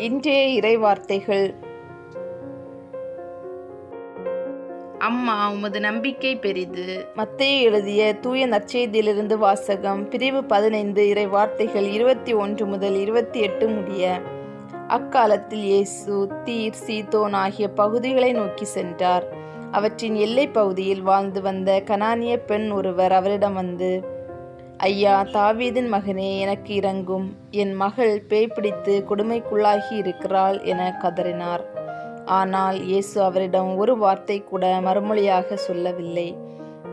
இன்றைய இறைவார்த்தைகள். அம்மா, உமது நம்பிக்கை பெரிது. மத்தேயு எழுதிய தூய நற்செய்தியிலிருந்து வாசகம். பிரிவு 15, இறைவார்த்தைகள் 21 முதல் 28 முடிய. அக்காலத்தில் இயேசு தீர், சீதோன் ஆகிய பகுதிகளை நோக்கி சென்றார். அவற்றின் எல்லை பகுதியில் வாழ்ந்து வந்த கனானிய பெண் ஒருவர் அவரிடம் வந்து, ஐயா, தாவீதின் மகனே, எனக்கு இரங்கும், என் மகள் பேய் பிடித்து கொடுமைக்குள்ளாகி இருக்கிறாள் என கதறினார். ஆனால் இயேசு அவரிடம் ஒரு வார்த்தை கூட மறுமொழியாக சொல்லவில்லை.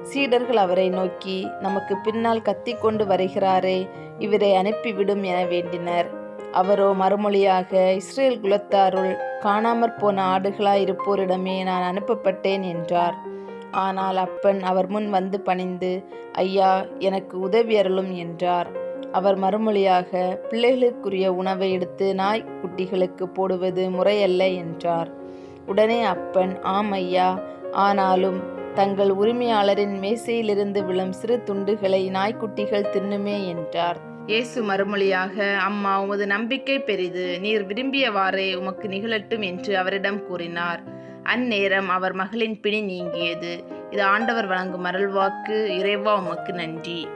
சீடர்கள் அவரை நோக்கி, நமக்கு பின்னால் கத்திக்கொண்டு வருகிறாரே, இவரை அனுப்பிவிடும் என வேண்டினர். அவரோ மறுமொழியாக, இஸ்ரேல் குலத்தாருள் காணாமற் போன ஆடுகளாய் இருப்போரிடமே நான் அனுப்பப்பட்டேன் என்றார். ஆனால் அப்பெண் அவர் முன் வந்து பணிந்து, ஐயா, எனக்கு உதவி அருளும் என்றார். அவர் மறுமொழியாக, பிள்ளைகளுக்குரிய உணவை எடுத்து நாய்க்குட்டிகளுக்கு போடுவது முறையல்ல என்றார். உடனே அப்பெண், ஆம் ஐயா, ஆனாலும் தங்கள் உரிமையாளரின் மேசையிலிருந்து விழும் சிறு துண்டுகளை நாய்க்குட்டிகள் தின்னுமே என்றார். இயேசு மறுமொழியாக, அம்மா, உமது நம்பிக்கை பெரிது, நீர் விரும்பியவாறே உமக்கு நிகழட்டும் என்று அவரிடம் கூறினார். அந்நேரம் அவர் மகளின் பிணி நீங்கியது. இது ஆண்டவர் வழங்கும் அருள்வாக்கு. இறைவா, உமக்கு நன்றி.